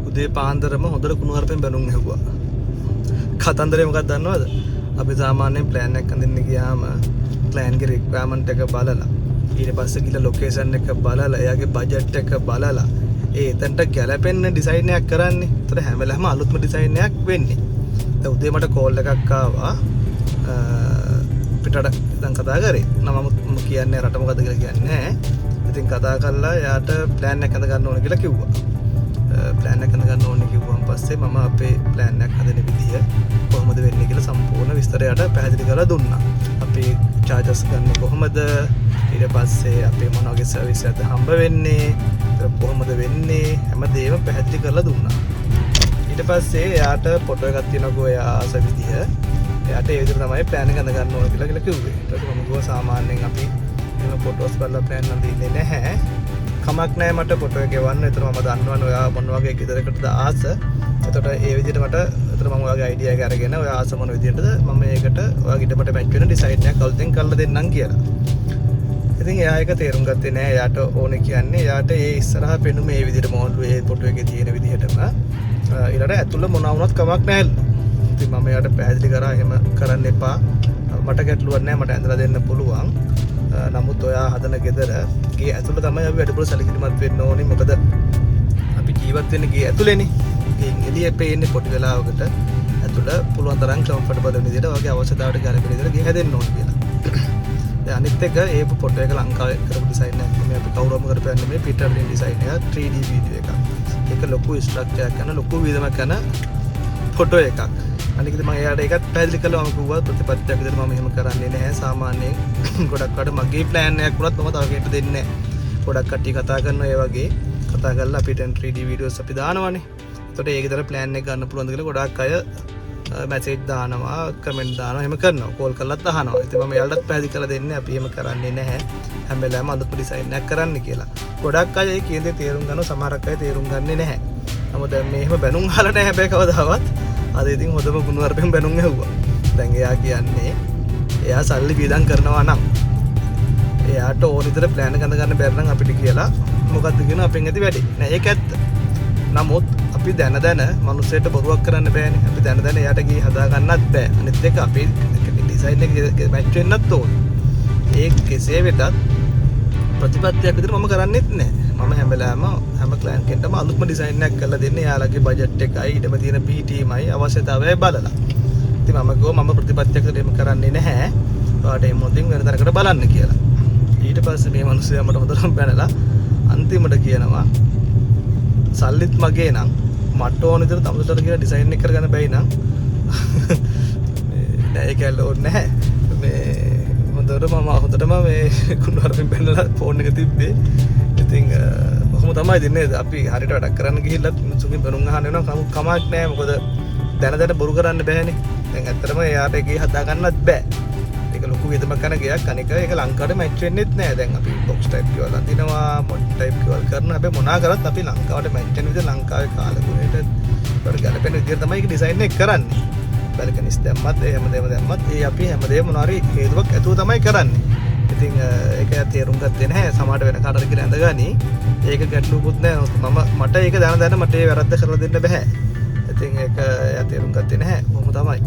උදේ පාන්දරම හොඳට කුණු හarpෙන් බැනුම් ඇහුවා. කතන්දරේ මොකක්ද දන්නවද? අපි සාමාන්‍යයෙන් ප්ලෑන් එකක් අඳින්න ගියාම ප්ලෑන් ගේ රික්වයර්මන්ට් එක බලලා ඊට පස්සේ ගිහලා ලොකේෂන් එක බලලා එයාගේ බජට් එක බලලා එතනට ගැලපෙන්න ඩිසයින් එකක් කරන්නේ. ඒතර හැම වෙලාවෙම අලුත්ම ඩිසයින් එකක් වෙන්නේ. දැන් උදේ මට කෝල් එකක් ආවා පිටට දැන් කතා කරේ. මම කියන්නේ රට මොකද්ද කියලා කියන්නේ නැහැ. ඉතින් කතා කරලා එයාට ප්ලෑන් එකක් අඳ ගන්න ඕන කියලා කිව්වා. ප්ලෑන් එකක් අඳ ගන්න ඕනේ කිව්වන් පස්සේ මම අපේ ප්ලෑන් එකක් හදන විදිය කොහොමද වෙන්නේ කියලා සම්පූර්ණ විස්තරයට පැහැදිලි කරලා දුන්නා. අපි චාර්ජස් ගන්න කොහොමද? ඊට පස්සේ අපේ මොන වගේ සර්විස් එකක්ද හම්බ වෙන්නේ? කොහොමද වෙන්නේ? හැමදේම පැහැදිලි කරලා දුන්නා. ඊට පස්සේ එයාට ෆොටෝ එකක් තියෙනකෝ එයා ආස විදිය. එයාට ඒ විදිහට තමයි ප්ලෑන් එක අඳ ගන්න ඕන කියලා කිව්වේ. ඊට පස්සේ මම කිව්වා සාමාන්‍යයෙන් අපි එහෙම ෆොටෝස් බලලා ප්ලෑන් අඳින්නේ නැහැ. කමක් නැහැ මට ෆොටෝ එක ගෙවන්න. ඒතර මම දන්නවනේ ඔයා මොන වගේ ගෙදරකටද ආස. එතකොට ඒ විදිහට මට ඒතර මම ඔයාගේ අයිඩියා එක අරගෙන ඔයා ආස මොන විදිහටද මම ඒකට ඔයාගේ ඉඩමට මැච් වෙන ඩිසයින් එකක් අලුතෙන් කරලා දෙන්නම් කියලා. ඉතින් එයා ඒක තේරුම් ගත්තේ නැහැ. එයාට ඕනේ කියන්නේ එයාට ඒ ඉස්සරහා පෙනුම මේ විදිහට මොඩල් ඒ ෆොටෝ එකේ තියෙන විදිහටම ඊළඟට ඇතුළ මොනවා වුණත් කමක් නැහැ. ඉතින් මම එයාට පැහැදිලි කරා එහෙම කරන්න එපා. මට ගැටලුවක් නැහැ. මට ඇඳලා දෙන්න පුළුවන්. නමුත් ඔයා හදන ගෙදර ගේ ඇතුළ තමයි අපි වැඩිපුර සැලකිලිමත් වෙන්න ඕනේ. මොකද අපි ජීවත් වෙන්නේ ගේ ඇතුළේනේ. ගෙන් එළියේ පේන්නේ පොඩි වෙලාවකට ඇතුළ පුළුවන් තරම් කම්ෆර්ටබල් වෙන විදිහට ඔයාගේ අවශ්‍යතාවට ගැලපෙන විදිහට ගේ හැදෙන්න ඕනේ කියලා. දැන් අනිත් එක ඒ ෆොටෝ එක ලංකාවේ කරපු ඩිසයින් එකක් නෙමෙයි. අපි කවුරුම කරපෑන්නේ නෙමෙයි. පිටරටින් ඩිසයින් එක 3D වීඩියෝ එකක්. ඒක ලොකු ස්ට්‍රක්චර් එකක් කරන ලොකු විදමක් කරන ෆොටෝ එකක්. අනික ඉතින් මම එයාට ඒකත් පැහැදිලි කළා. මම කිව්වා ප්‍රතිපත්තියක් විදිහට මම එහෙම කරන්නේ නැහැ. සාමාන්‍යයෙන් ගොඩක් කට මගේ ප්ලෑන් එකක් වුණත් මම තව කෙනෙක්ට දෙන්නේ නැහැ. ගොඩක් කට්ටිය කතා කරනවා ඒ වගේ. කතා කරලා අපිට 3D වීඩියෝස් අපි දානවානේ. ඒකට ඒක විතර ප්ලෑන් එක ගන්න පුළුවන්ද කියලා ගොඩක් අය මැසේජ් දානවා, කමෙන්ට් දානවා, එහෙම කරනවා. කෝල් කරලත් අහනවා. ඉතින් මම එයාලටත් පැහැදිලි කරලා දෙන්නේ අපි එහෙම කරන්නේ නැහැ. හැම වෙලාවෙම අලුත් ඩිසයින් එකක් කරන්න කියලා. ගොඩක් අය ඒ කියන දේ තේරුම් ගන්නවා, සමහරක් අය තේරුම් ගන්නේ නැහැ. නමුත් දැන් මේ එහෙම බැනුම් අහලා නැහැ හැබැයි කවදාවත්. අද ඉතින් හොඳම ගුණ වර්පෙන් බැනුම් ඇහුවා. දැන් එයා කියන්නේ එයා සල්ලි වියදම් කරනවා නම් එයාට ඕන විදිහට ප්ලෑන් එක අඳ ගන්න බැරි නම් අපිට කියලා මොකද්ද කියන අපෙන් ඇති වැඩි. නෑ ඒක ඇත්ත. නමුත් අපි දැන මනුස්සයට බොරුවක් කරන්න බෑනේ. අපි දැන එයාට ගිහින් හදා ගන්නත් බෑ. අනිත් එක අපි ඩිසයින් එක මැච් වෙන්නත් ඕන. ඒ කෙසේ වෙතත් ප්‍රතිපත්තියක් විදිහට මම කරන්නේත් නෑ. මම හැම වෙලාවෙම හැම ක්ලයන්ට් කෙනෙක්ටම අලුත්ම ඩිසයින් එකක් කරලා දෙන්නේ. එයාලගේ බජට් එකයි ඊටම තියෙන PTමයි අවශ්‍යතාවයයි බලලා. ඉතින් මම කිව්වා මම ප්‍රතිපත්තියක් දෙන්න කරන්නේ නැහැ. ඔයාලට මේ මොහොතින් වෙන තරකට බලන්න කියලා. ඊට පස්සේ මේ මිනිස්සයා මට හොඳටම පැනලා අන්තිමට කියනවා සල්ලිත් මගේ නම් මට ඕන විදිහට තමුසට කියලා ඩිසයින් එක කරගන්න බැයි නම් නෑ ඒක ඇල්ලෝන්නේ නැහැ. මේ හොඳටම මේ කුණු හරපින් බැලලා ෆෝන් එක තිබ්බේ. ඉතින් කොහොම තමයි ඉන්නේ අපි හරියට වැඩක් කරන්න ගිහිල්ලා මිනිස්සුන්ගෙන් බැනුම් අහන්න වෙනවා කමක් නෑ. මොකද දැන බොරු කරන්න බෑනේ. දැන් ඇත්තටම එයාට ගේ හදා ගන්නත් බෑ. ඒක ලොකු විදමක් කරන ගයක්. අනික ඒක ලංකාවට මැච් වෙන්නේත් නෑ. දැන් අපි බොක්ස් ටයිප් කියවල අදිනවා, මොඩ් ටයිප් කියවල කරනවා. හැබැයි මොනා කරත් අපි ලංකාවට මැච් වෙන විදිහ ලංකාවේ කාලගුණයට වල ගැලපෙන විදිහට තමයි ඒක ඩිසයින් එක කරන්නේ. බැලකනිස් දැම්මත් ඒ හැමදේම දැම්මත් ඒ අපි හැමදේම මොනවාරි හේතුවක් ඇතුව තමයි කරන්නේ. ඉතින් ඒක තේරුම් ගත්තේ නැහැ. සමහරට වෙන කාටද කියලා ඇඳගනි. ඒක ගැටලුකුත් නැහැ. මට ඒක දැන මට ඒ වැරද්ද කරලා දෙන්න බෑ. ඉතින් ඒක තේරුම් ගත්තේ නැහැ. කොහොම තමයි.